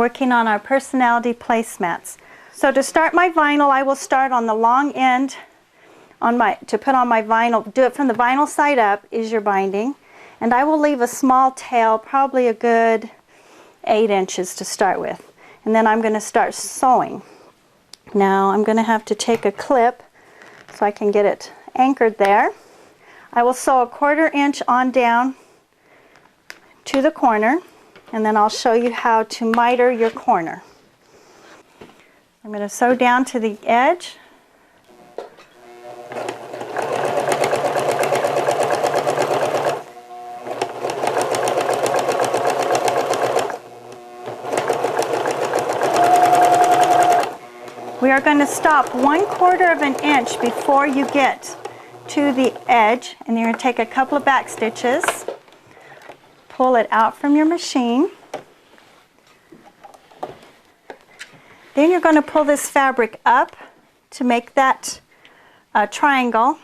working on our personality placemats. So to start my vinyl, I will start on the long end to put on my vinyl. Do it from the vinyl side up is your binding, and I will leave a small tail, probably a good 8 inches to start with, and then I'm going to start sewing. Now I'm going to have to take a clip so I can get it anchored there. I will sew a 1/4 inch on down to the corner, and then I'll show you how to miter your corner. I'm going to sew down to the edge. We are going to stop 1/4 of an inch before you get to the edge, and you're going to take a couple of back stitches, pull it out from your machine. Then you're going to pull this fabric up to make that triangle,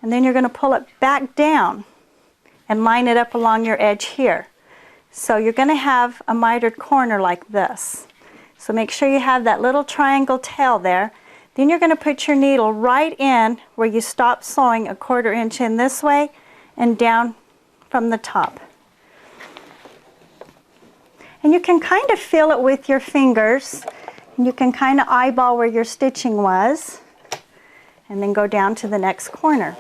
and then you're going to pull it back down and line it up along your edge here. So you're going to have a mitered corner like this. So make sure you have that little triangle tail there. Then you're going to put your needle right in where you stop sewing, a 1/4 inch in this way and down from the top. And you can kind of feel it with your fingers. And you can kind of eyeball where your stitching was, and then go down to the next corner.